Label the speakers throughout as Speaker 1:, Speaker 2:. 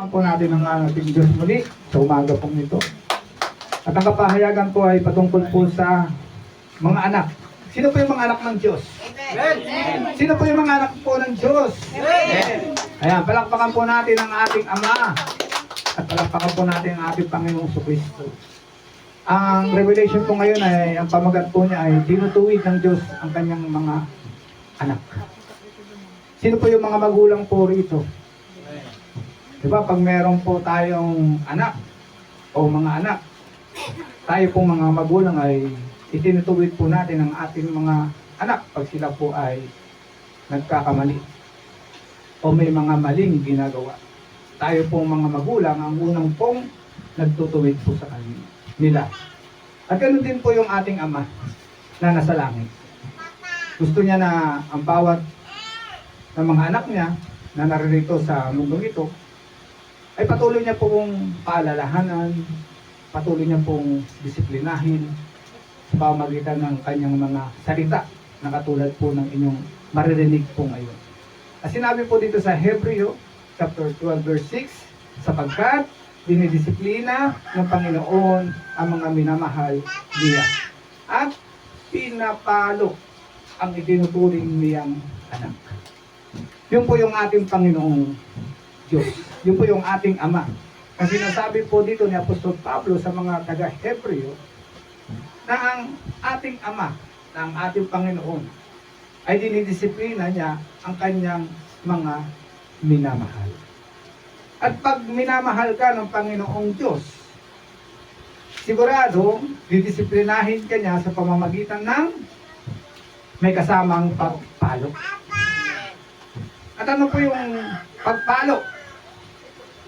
Speaker 1: po natin ang ating Diyos muli sa umaga pong ito. At ang kapahayagan po ay patungkol po sa mga anak. Sino po yung mga anak ng Diyos? Amen. Sino po yung mga anak po ng Diyos? Amen. Ayan, palakpakan po natin ang ating Ama. At palakpakan po natin ang ating Panginoong Kristo. Ang revelation po ngayon ay, ang pamagat po niya ay tinutuwid ng Diyos ang kanyang mga anak. Sino po yung mga magulang po rito? Diba, pag meron po tayong anak o mga anak, tayo pong mga magulang ay itinutuwid po natin ang ating mga anak pag sila po ay nagkakamali o may mga maling ginagawa. Tayo pong mga magulang ang unang pong nagtutuwid po sa kanila. At ganoon din po yung ating Ama na nasa langit. Gusto niya na ang bawat ng mga anak niya na naririto sa mundong ito ay patuloy niya pong paalalahanan, patuloy niya pong disiplinahin sa pamamagitan ng kanyang mga salita na katulad po ng inyong maririnig po ngayon. At sinabi po dito sa Hebreo chapter 12 verse 6, sapagkat dinidisiplina ng Panginoon ang mga minamahal niya at pinapalo ang itinuturing niyang anak. Yun po yung ating Panginoong Diyos. Yun po yung ating Ama. Kasi nasabi po dito ni Apostol Pablo sa mga taga-Hebreo na ang ating Ama, na ang ating Panginoon ay dinidisiplina niya ang kanyang mga minamahal. At pag minamahal ka ng Panginoong Diyos, sigurado, didisiplinahin ka niya sa pamamagitan ng may kasamang pagpalo. At ano po yung pagpalo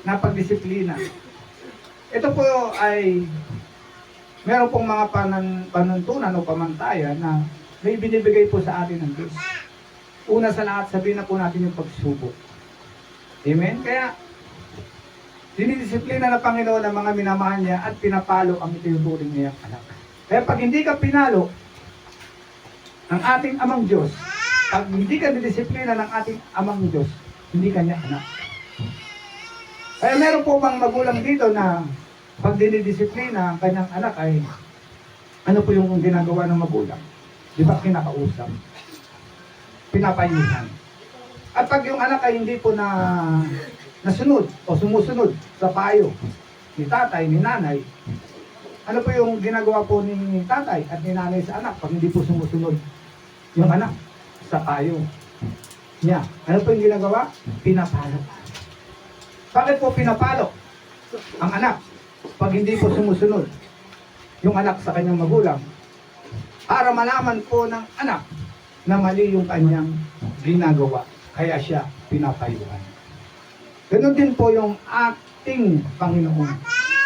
Speaker 1: na pagdisiplina? Ito po ay meron pong mga panuntunan o pamantayan na may binibigay po sa atin ng Diyos. Una sa lahat, sabihin na po natin yung pagsubok. Amen? Kaya, dinidisiplina ng Panginoon ang mga minamahal niya at pinapalo ang itinuturing niyang anak. Kaya pag hindi ka pinalo ng ating amang Diyos, pag hindi ka didisiplina ng ating amang Diyos, hindi ka niya anak. Kaya meron po bang magulang dito na pag dinidisiplina ang kanyang anak ay ano po yung ginagawa ng magulang? Di ba kinakausap? Pinapayuhan. At pag yung anak ay hindi po nasunod o sumusunod sa payo ni tatay, ni nanay, ano po yung ginagawa po ni tatay at ni nanay sa anak pag hindi po sumusunod yung anak sa payo niya? Ano po yung ginagawa? Pinapalo. Bakit po pinapalo ang anak pag hindi po sumusunod yung anak sa kanyang magulang? Para malaman po ng anak na mali yung kanyang ginagawa. Kaya siya pinapayuhan. Ganon din po yung ating Panginoon.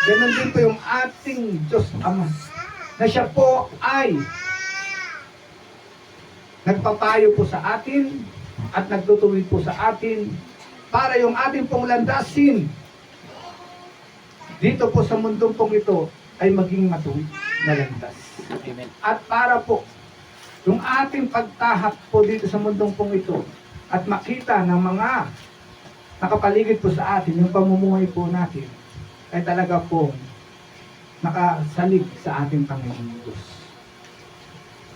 Speaker 1: Ganon din po yung ating Diyos Ama. Na siya po ay nagpapayo po sa atin at nagtutuwid po sa atin para yung ating pong landasin dito po sa mundong pong ito ay maging matuwid na landas. Amen. At para po yung ating pagtahak po dito sa mundong pong ito at makita ng mga nakapaligid po sa atin, yung pamumuhay po natin ay talaga po nakasalig sa ating Panginoon Diyos.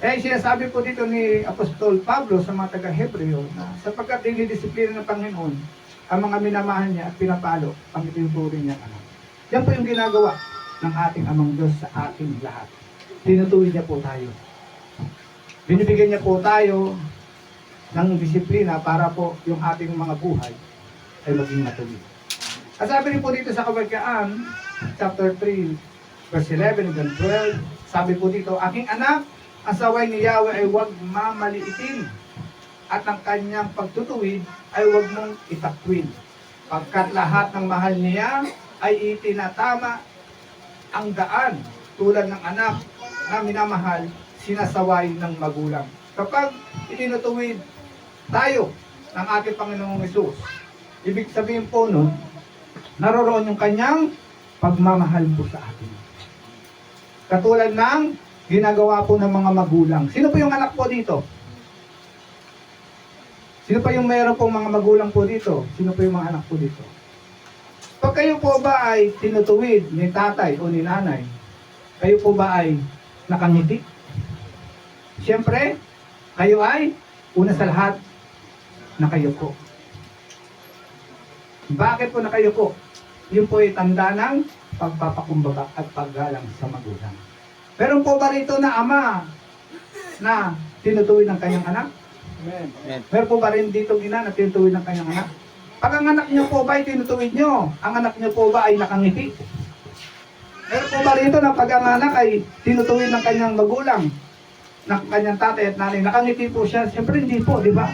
Speaker 1: Eh, sinasabi po dito ni Apostol Pablo sa mga taga-Hebreo na sapagkat dinidisiplina ng Panginoon ang mga minamahal niya at pinapalo ang itinuturing niya anak. Yan po yung ginagawa ng ating amang Diyos sa ating lahat. Tinutuwid niya po tayo. Binibigyan niya po tayo ng disiplina para po yung ating mga buhay ay maging matuwid. At sabi rin po dito sa Kawikaan, chapter 3, verse 11 and 12, sabi po dito, aking anak, ang saway ni Yahweh ay huwag mamaliitin, at ang kanyang pagtutuwid ay huwag mong itakwil. Pagkat lahat ng mahal niya ay itinatama ang daan tulad ng anak na minamahal, sinasaway ng magulang. Kapag itinutuwid tayo ng ating Panginoong Hesus, ibig sabihin po nun, naroroon yung kanyang pagmamahal po sa atin. Katulad ng ginagawa po ng mga magulang. Sino po yung anak po dito? Sino pa yung mayroon pong mga magulang po dito? Sino po yung mga anak po dito? Pag kayo po ba ay tinutuwid ni tatay o ni nanay, kayo po ba ay nakangiti? Siyempre, kayo ay, una sa lahat, nakayuko. Bakit po nakayuko? Yun po ay tanda ng pagpapakumbaba at paggalang sa magulang. Meron po ba rito na ama na tinutuwid ng kanyang anak?
Speaker 2: Amen.
Speaker 1: Meron po ba rin dito ina na tinutuwid ng kanyang anak? Pag ang anak niyo po ba ay tinutuwid niyo, ang anak niyo po ba ay nakangiti? Meron po ba rito na pag ang anak ay tinutuwid ng kanyang magulang, ng kanyang tatay at nanay, nakangiti po siya? Siyempre hindi po, di ba?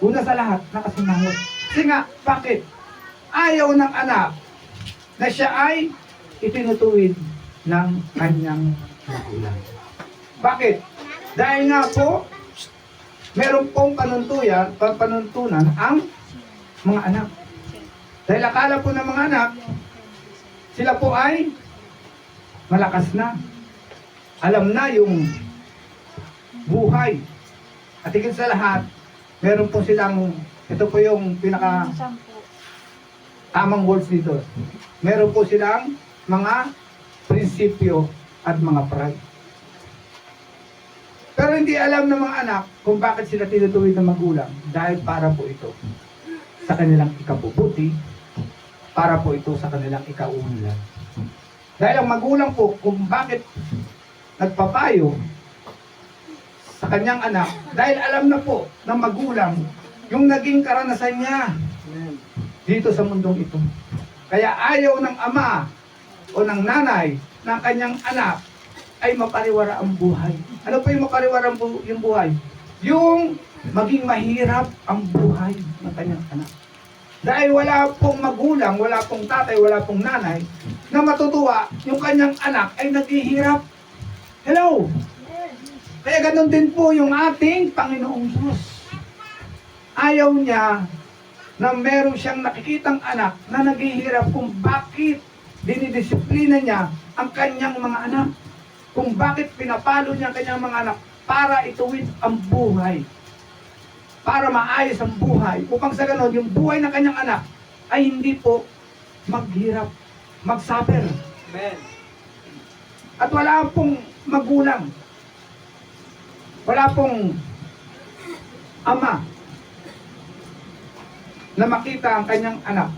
Speaker 1: Una sa lahat, nakasimangot. Kasi nga, bakit? Ayaw ng anak na siya ay itinutuwid ng kanyang magulang. Bakit? Dahil nga po, meron pong panuntunan ang mga anak. Dahil akala po ng mga anak, sila po ay malakas na. Alam na yung buhay. At higit sa lahat, meron po silang, ito po yung pinaka tamang words dito. Meron po silang mga prinsipyo at mga pride. Pero hindi alam ng mga anak kung bakit sila tinutuwid ng magulang. Dahil para po ito sa kanilang ikabubuti, para po ito sa kanilang ikauunlad. Dahil ang magulang po kung bakit nagpapayo sa kanyang anak, dahil alam na po ng magulang yung naging karanasan niya dito sa mundong ito. Kaya ayaw ng ama o ng nanay ng kanyang anak ay mapariwara ang buhay. Ano po yung mapariwara yung buhay? Yung maging mahirap ang buhay ng kanyang anak. Dahil wala pong magulang, wala pong tatay, wala pong nanay na matutuwa yung kanyang anak ay naghihirap. Hello? Kaya ganun din po yung ating Panginoong Diyos. Ayaw niya na meron siyang nakikitang anak na naghihirap kung bakit dinidisiplina niya ang kanyang mga anak. Kung bakit pinapalo niya ang kanyang mga anak para ituwid ang buhay. Para maayos ang buhay. Upang sa ganon, yung buhay ng kanyang anak ay hindi po maghirap, magsuffer.
Speaker 2: Amen.
Speaker 1: At wala pong magulang. Wala pong ama na makita ang kanyang anak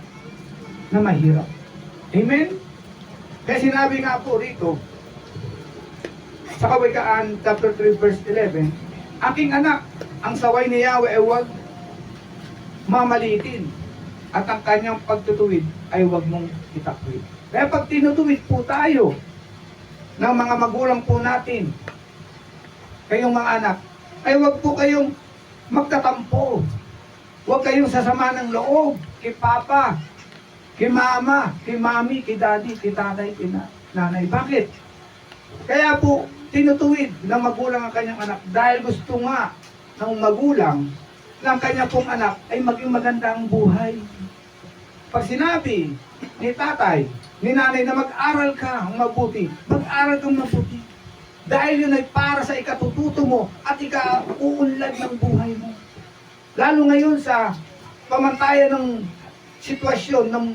Speaker 1: na mahirap. Amen? Kaya sinabi nga po rito, sa Kawikaan, chapter 3, verse 11, aking anak, ang saway ni Yahweh ay huwag mamaliitin, at ang kanyang pagtutuwid ay huwag mong itakwid. Kaya pag tinutuwid po tayo ng mga magulang po natin, kayong mga anak, ay huwag po kayong magtatampo. Huwag kayong sasama ng loob kay papa, kay mama, kay mami, kay daddy, kay tatay, kay nanay. Bakit? Kaya po, tinutuwid ng magulang ang kanyang anak dahil gusto nga ng magulang ng kanyang pong anak ay maging maganda ang buhay. Pag sinabi ni tatay, ni nanay na mag-aral ka mabuti, mag-aral kang mabuti. Dahil yun ay para sa ikatututo mo at ikauunlad ng buhay mo. Lalo ngayon sa pamantayan ng sitwasyon, ng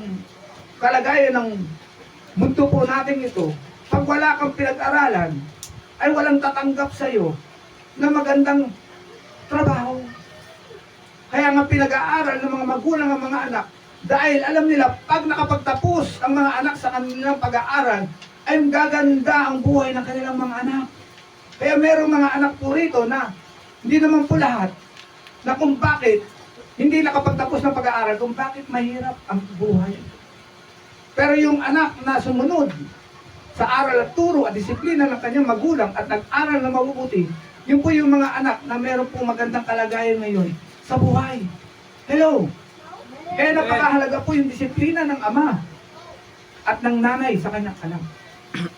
Speaker 1: kalagayan ng mundo po natin ito, pag wala kang pinag-aralan, ay walang tatanggap sa iyo na magandang trabaho. Kaya nga pinag-aaral ng mga magulang ng mga anak dahil alam nila pag nakapagtapos ang mga anak sa kanilang pag-aaral ay gaganda ang buhay ng kanilang mga anak. Kaya merong mga anak po rito na hindi naman po lahat na kung bakit hindi nakapagtapos ng pag-aaral, kung bakit mahirap ang buhay. Pero yung anak na sumunod sa aral at turo at disiplina ng kanyang magulang at nag-aral na mabubuti, yun po yung mga anak na meron pong magandang kalagayan ngayon sa buhay. Hello? Kaya napakahalaga po yung disiplina ng ama at ng nanay sa kanyang anak.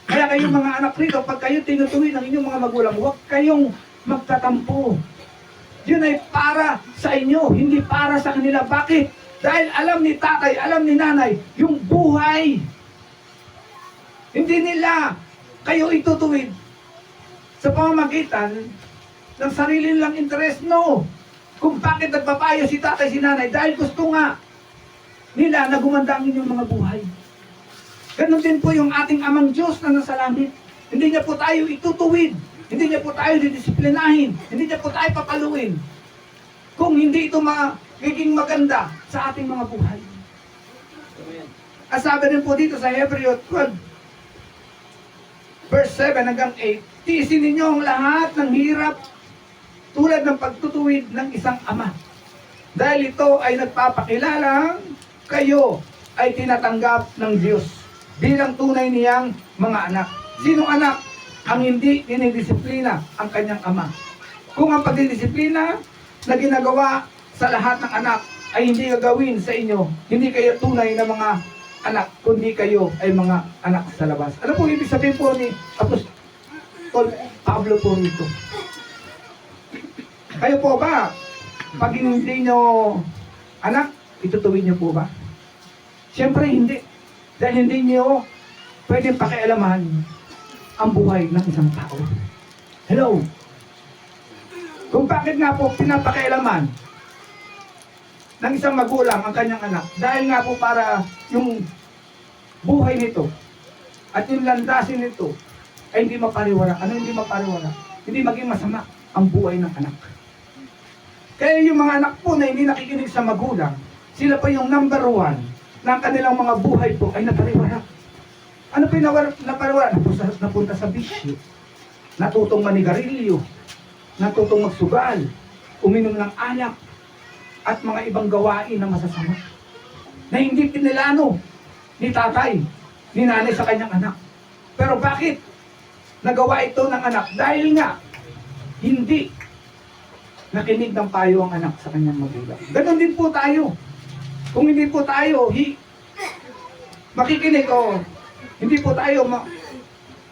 Speaker 1: Kaya kayong mga anak rito, pag kayo tinutuwid ng inyong mga magulang, huwag kayong magtatampo. Yun ay para sa inyo, hindi para sa kanila. Bakit? Dahil alam ni tatay, alam ni nanay, yung buhay. Hindi nila kayo itutuwid sa pamamagitan ng sarili nilang interes. No. Kung bakit nagpapayo si tatay, si nanay, dahil gusto nga nila na gumanda ang inyong mga buhay. Ganon din po yung ating amang Diyos na nasa langit. Hindi niya po tayo itutuwid. Hindi niya po tayo didisiplinahin. Hindi niya po tayo papaluin. Kung hindi ito magiging maganda sa ating mga buhay. At sabi rin po dito sa Hebreo 12, verse 7 hanggang 8, tiisin ninyo ang lahat ng hirap tulad ng pagtutuwid ng isang ama. Dahil ito ay nagpapakilalang kayo ay tinatanggap ng Diyos bilang tunay niyang mga anak. Sinong anak? Ang hindi dinidisiplina ang kanyang ama. Kung ang pagdidisiplina na ginagawa sa lahat ng anak ay hindi gagawin sa inyo, hindi kayo tunay na mga anak, kundi kayo ay mga anak sa labas. Ano po ibig sabihin po ni Apostol Pablo po nito? Kayo po ba, pag hindi nyo anak, itutuwid nyo po ba? Siyempre hindi. Dahil hindi nyo pwedeng pakialaman ang buhay ng isang tao. Hello? Kung bakit nga po pinapakialaman ng isang magulang ang kanyang anak, dahil nga po para yung buhay nito at yung landasin nito ay hindi mapariwara. Ano hindi mapariwara? Hindi maging masama ang buhay ng anak. Kaya yung mga anak po na hindi nakikinig sa magulang, sila pa yung number 1 ng kanilang mga buhay po ay napariwara. Ano po yung napariwara? Napunta sa bisyo, natutong manigarilyo, natutong magsugal, uminom ng alak, at mga ibang gawain na masasama na hindi pinilano ni tatay, ni nanay sa kanyang anak. Pero bakit nagawa ito ng anak? Dahil nga hindi nakinig ng payo ang anak sa kanyang magulang. Ganon din po tayo. Kung hindi po tayo makikinig o hindi po tayo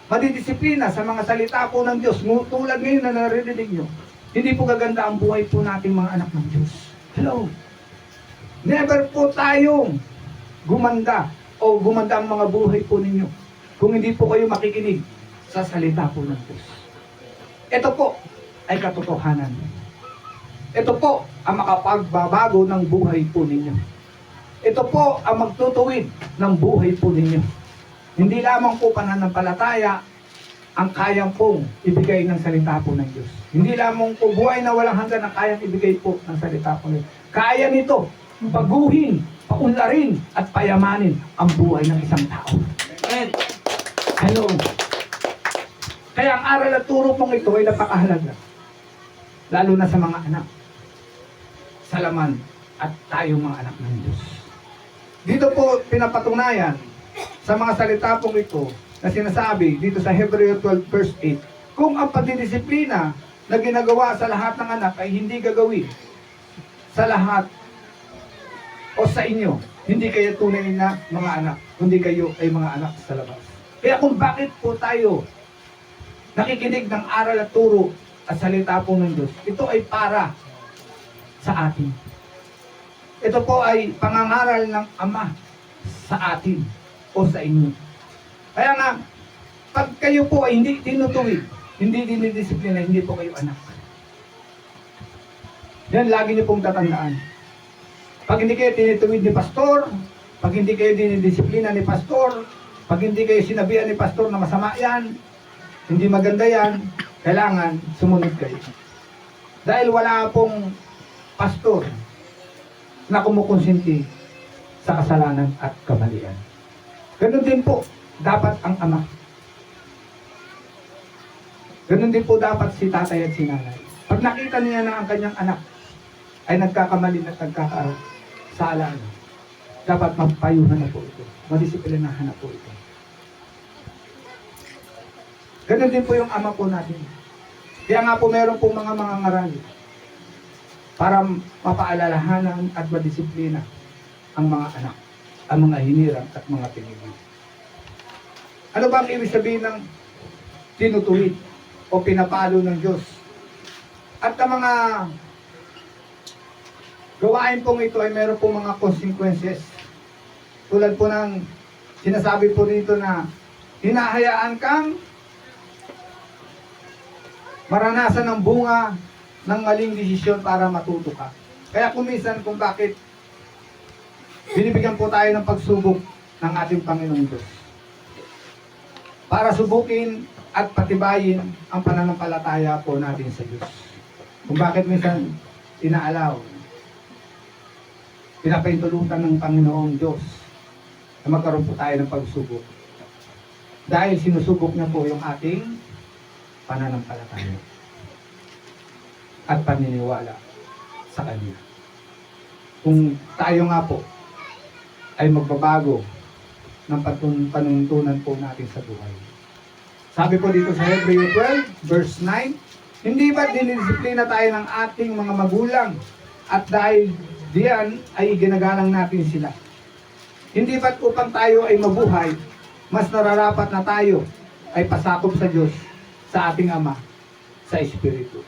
Speaker 1: madidisiplina sa mga salita po ng Diyos, tulad ngayon na naririnig nyo, hindi po gaganda ang buhay po nating mga anak ng Diyos. Hello? Never po tayong gumanda o gumanda ang mga buhay po ninyo kung hindi po kayo makikinig sa salita po ng Diyos. Ito po ay katotohanan. Ito po ang makapagbabago ng buhay po ninyo. Ito po ang magtutuwid ng buhay po ninyo. Hindi lamang po pananampalataya ang kayang pong ibigay ng salita po ng Diyos. Hindi lamang po buhay na walang hanggan ang kayang ibigay po ng salita po ng Diyos. Kaya nito, baguhin, paunlarin, at payamanin ang buhay ng isang tao. Hello. Kaya ang aral at turo pong ito ay napakahalaga. Lalo na sa mga anak. Salaman at tayong mga anak ng Diyos. Dito po pinapatunayan sa mga salita pong ito na sinasabi dito sa Hebreo 12 verse 8, kung ang pagdidisiplina na ginagawa sa lahat ng anak ay hindi gagawin sa lahat o sa inyo, hindi kayo tunay na mga anak, kundi kayo ay mga anak sa labas. Kaya kung bakit po tayo nakikinig ng aral at turo at salita po ng Diyos, ito ay para sa atin. Ito po ay pangangaral ng Ama sa atin o sa inyo. Kaya nga, pag kayo po ay hindi tinutuwid, hindi dinidisiplina, hindi po kayo anak. Yan, lagi niyo pong tatandaan. Pag hindi kayo tinutuwid ni pastor, pag hindi kayo dinidisiplina ni pastor, pag hindi kayo sinabihan ni pastor na masama yan, hindi maganda yan, kailangan sumunod kayo. Dahil wala pong pastor na kumukonsinti sa kasalanan at kamalian. Ganun din po dapat ang ama. Ganun din po dapat si tatay at si nanay. Pag nakita niya na ang kanyang anak ay nagkakamali at nagkakasala, dapat mapayuhan na po ito. Madisiplinahan na po ito. Ganun din po yung ama po natin. Kaya nga po meron pong mga ngaral para mapaalalahanan at madisiplina ang mga anak, ang mga hinirang at mga pinili. Ano ba ang ibig sabihin ng tinutuwid o pinapalo ng Diyos? At ang mga gawain pong ito ay meron pong mga consequences. Tulad po ng sinasabi po dito na hinahayaan kang maranasan ng bunga ng maling desisyon para matuto ka. Kaya kung minsan kung bakit binibigyan po tayo ng pagsubok ng ating Panginoong Diyos. Para subukin at patibayin ang pananampalataya po natin sa Diyos. Kung bakit minsan inaalaw, pinapahintulutan ng Panginoong Diyos na magkaroon po tayo ng pagsubok. Dahil sinusubok niya po yung ating pananampalataya at paniniwala sa Kanya. Kung tayo nga po ay magbabago ng panuntunan po natin sa buhay. Sabi po dito sa Hebreo 12, verse 9, hindi ba't dinidisiplina tayo ng ating mga magulang at dahil diyan ay ginagalang natin sila? Hindi ba't upang tayo ay mabuhay, mas nararapat na tayo ay pasakop sa Diyos, sa ating Ama, sa Espiritu.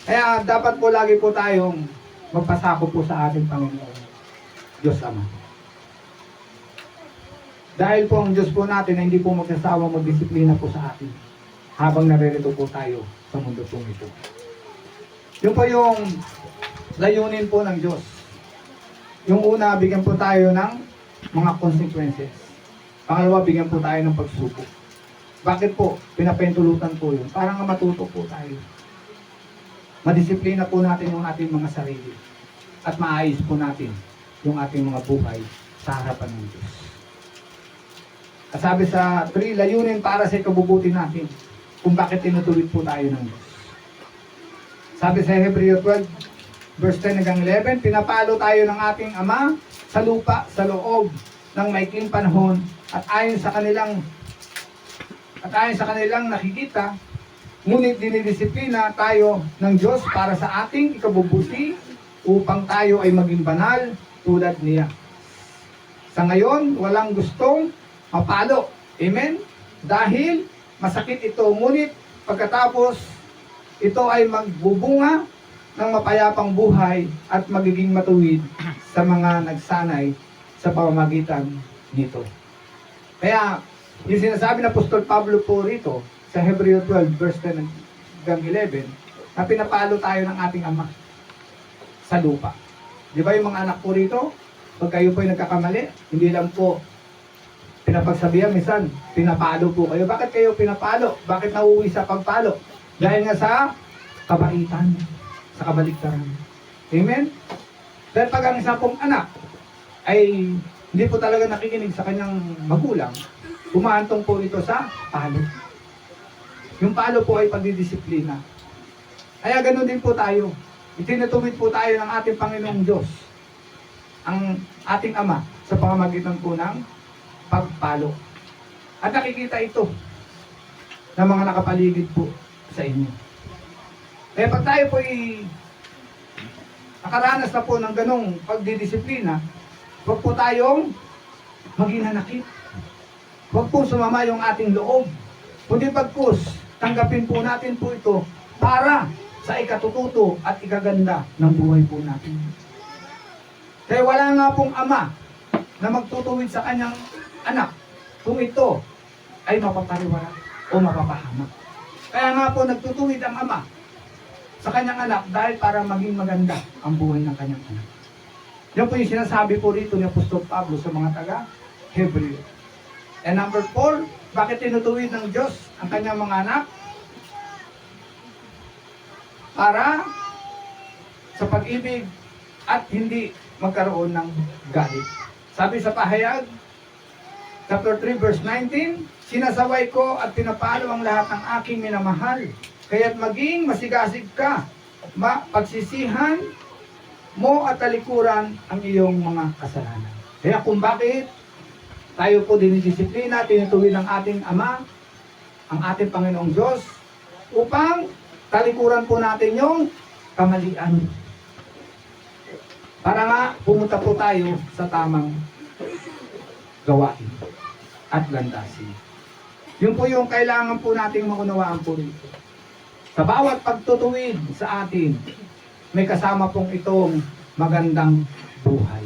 Speaker 1: Kaya dapat po lagi po tayong magpasakop po sa ating Panginoon, Diyos Ama. Dahil po ang Diyos po natin ay hindi po magsasawang magdisiplina po sa atin habang naririto po tayo sa mundo po ito. Yun po yung layunin po ng Diyos. Yung una, bigyan po tayo ng mga consequences. Pangalawa, bigyan po tayo ng pagsubok. Bakit po? Pinapahintulutan po yun. Para nga matuto po tayo. Madisiplina po natin yung ating mga sarili. At maayos po natin yung ating mga buhay sa harapan ng Diyos. At sabi sa 3, layunin para sa ikabubuti natin kung bakit tinutuwid po tayo ng Diyos. Sabi sa Hebreo 12, verse 10 hanggang 11, pinapalo tayo ng ating Ama sa lupa, sa loob ng maikling panahon at ayon sa kanilang nakikita, ngunit dinidisiplina tayo ng Diyos para sa ating ikabubuti upang tayo ay maging banal tulad niya. Sa ngayon, walang gustong mapalo. Amen? Dahil masakit ito, ngunit pagkatapos ito ay magbubunga ng mapayapang buhay at magiging matuwid sa mga nagsanay sa pamamagitan nito. Kaya, yung sinasabi ng Apostol Pablo po rito sa Hebreo 12 verse 10 hanggang 11, na pinapalo tayo ng ating Ama sa lupa. Di ba yung mga anak po rito, pag kayo po ay nagkakamali, hindi lang po pinapagsabihan, minsan pinapalo po kayo. Bakit kayo pinapalo? Bakit nauwi sa pagpalo? Dahil nga sa kabaitan, sa kabaliktaran. Amen? Dahil pag ang isa pong anak ay hindi po talaga nakikinig sa kanyang magulang, umaantong po ito sa palo. Yung palo po ay pagdidisiplina. Kaya ganoon din po tayo. Itinutuwid po tayo ng ating Panginoong Diyos, ang ating Ama, sa pamamagitan po ng pagpalo. At nakikita ito ng mga nakapaligid po sa inyo. Kaya pag tayo po ay nakaranas na po ng ganong pagdidisiplina, huwag po tayong maghinanakit. Huwag po sumama yung ating loob. Kundi pagkus, tanggapin po natin po ito para sa ikatututo at ikaganda ng buhay po natin. Kaya wala nga pong ama na magtutuwid sa kanyang anak kung ito ay mapapariwara o mapapahamak. Kaya nga po nagtutuwid ang ama sa kanyang anak dahil para maging maganda ang buhay ng kanyang anak. Yan po yung sinasabi po rito ni Apostol Pablo sa mga taga-Hebreo. And number 4, bakit tinutuwid ng Diyos ang kanyang mga anak? Para sa pag-ibig at hindi magkaroon ng galit. Sabi sa pahayag, chapter 3, verse 19, sinasaway ko at pinapalo ang lahat ng aking minamahal, kaya't maging masigasig ka, pagsisihan mo at talikuran ang iyong mga kasalanan. Kaya kung bakit tayo po dinidisiplina, tinutuwid ng ating Ama, ang ating Panginoong Diyos, upang talikuran po natin yung kamalian. Para nga pumunta po tayo sa tamang gawain at landasin. Yun po yung kailangan po nating maunawaan po rito. Sa bawat pagtutuwid sa atin, may kasama pong itong magandang buhay.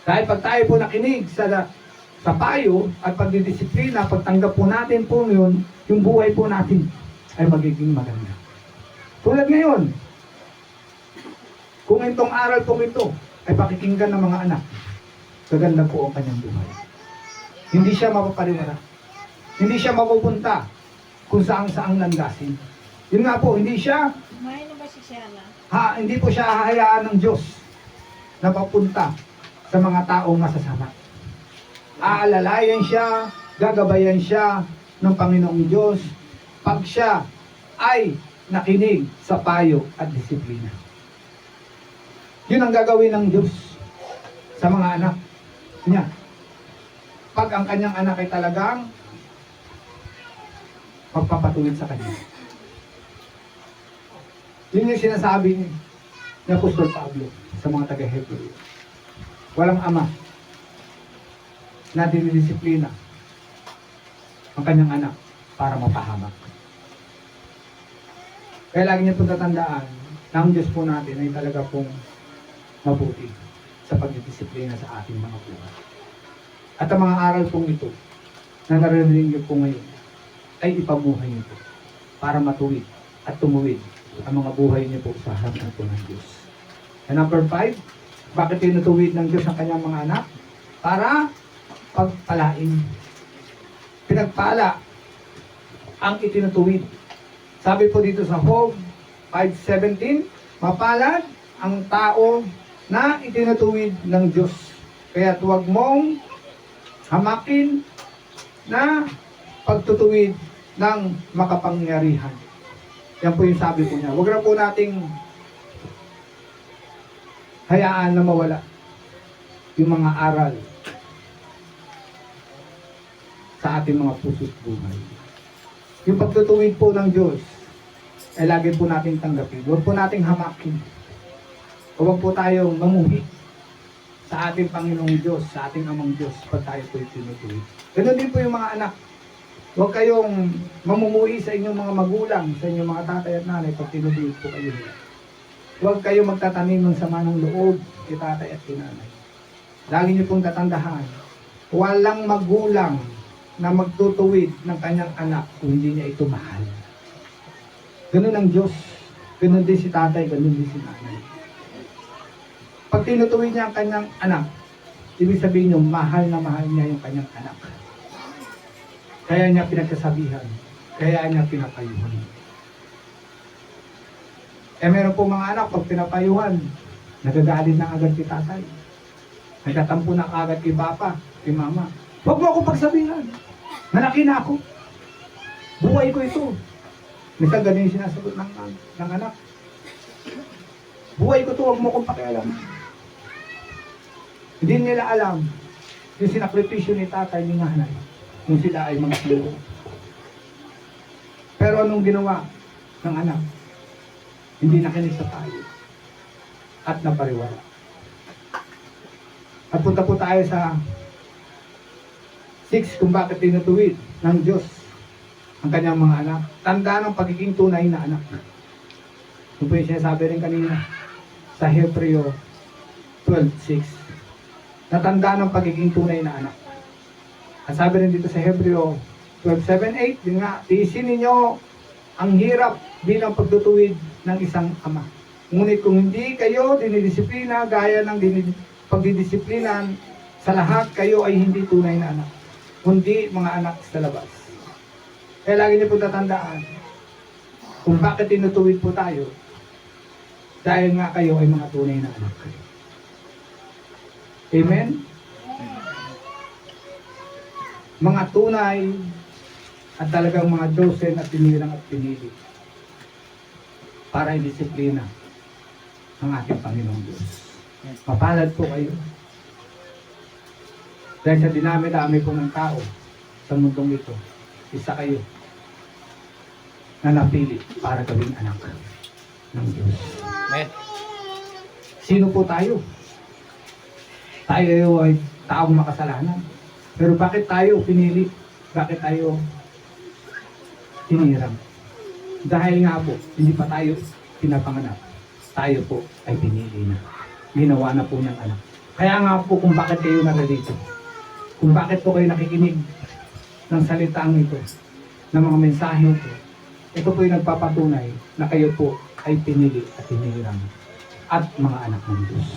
Speaker 1: Dahil pag tayo po nakinig sa payo at pagdidisiplina, pagtanggap po natin po yun, yung buhay po natin ay magiging maganda. Tulad ngayon, kung itong aral pong ito ay pakikinggan ng mga anak, gaganda po ang kanyang buhay. Hindi siya mapapaliwala. Hindi siya mapupunta kung saang-saang landasin. Yun nga po, hindi po siya hahayaan ng Diyos na papunta sa mga taong masasama. Aalalayan siya, gagabayan siya ng Panginoong Diyos pag siya ay nakinig sa payo at disiplina. Yun ang gagawin ng Diyos sa mga anak niya. Pag ang kanyang anak ay talagang magpapatuwid sa kanya. Yun yung sinasabi ni Apostol Pablo sa mga taga-Hebreo. Walang ama na dinidisiplina ang kanyang anak para mapahamak. Kaya lagi niyo pong tatandaan na ang Diyos po natin ay talaga pong mabuti sa pagdidisiplina sa ating mga buhay. At ang mga aral pong ito na naririnig niyo po ngayon ay ipabuhay niyo po para matuwid at tumuwid ang mga buhay niyo po sa harapan po ng Diyos. And number 5, bakit tinutuwid ng Diyos ang kanyang mga anak? Para pagpalain. Pinagpala ang itinutuwid. Sabi po dito sa Job 5:17, mapalad ang tao na itinutuwid ng Diyos. Kaya huwag mong hamakin na pagtutuwid ng makapangyarihan. Yan po yung sabi po niya. Huwag na po nating hayaan na mawala yung mga aral sa ating mga puso't buhay. Yung pagtutuwid po ng Diyos ay lagi po nating tanggapin. Huwag po nating hamakin. Huwag po tayong mamuhi sa ating Panginoong Diyos, sa ating Amang Diyos pag tayo po tinutuwid. Ganun din po yung mga anak. Huwag kayong mamumuhi sa inyong mga magulang, sa inyong mga tatay at nanay pag tinutuwid po kayo nila. Huwag kayong magtatanim ng sama ng loob kay tatay at kay nanay. Lagi niyo pong tatandahan, walang magulang na magtutuwid ng kanyang anak kung hindi niya ito mahal. Ganun ang Diyos. Ganun din si tatay, ganun din si nanay. Pag tinutuwid niya ang kanyang anak, ibig sabihin niyo, mahal na mahal niya yung kanyang anak. Kaya niya pinagkasabihan, kaya niya pinapayuhan. Meron po mga anak, pag pinapayuhan, nagagalit na agad si tatay. Nagtatampo na agad kay papa, kay mama. Huwag mo ako pagsabihan. Malaki na ako. Buhay ko ito. Minsan ganun yung sinasagot ng anak. Buhay ko ito, huwag mo akong pakialam. Hindi nila alam yung sinakripisyo ni tatay ni nanay kung sila ay mga sino. Pero anong ginawa ng anak? Hindi nakinig sa payo at napariwala. At punta po tayo sa 6 kung bakit tinutuwid ng Diyos ang kanyang mga anak. Tanda ng pagiging tunay na anak. Ito po yung sinasabi rin kanina sa Hebreo 12:6. Natanda ng pagiging tunay na anak. At sabi rin dito sa Hebreo 12:7-8, din nga, tiisin ninyo ang hirap bilang pagtutuwid ng isang ama. Ngunit kung hindi kayo dinidisiplina gaya ng pagdidisiplinan sa lahat, kayo ay hindi tunay na anak, kundi mga anak sa labas. Kaya lagi niyo po tatandaan kung bakit tinutuwid po tayo, dahil nga kayo ay mga tunay na anak. Amen? Mga tunay at talagang mga chosen at pinilang at pinili para i-disiplina ang ating Panginoong Diyos. Mapalad po kayo. Dahil sa dinami-dami po ng tao sa mundong ito, isa kayo na napili para gawing anak ng Diyos. Amen. Sino po tayo? Tayo ay taong makasalanan. Pero bakit tayo pinili? Bakit tayo tinirang? Dahil nga po, hindi pa tayo pinapanganak. Tayo po ay pinili na. Ginawa na po ng anak. Kaya nga po kung bakit kayo narito. Kung bakit po kayo nakikinig ng salitaang ito, ng mga mensahe ito. Ito po yung nagpapatunay na kayo po ay pinili at tinirang at mga anak ng Diyos.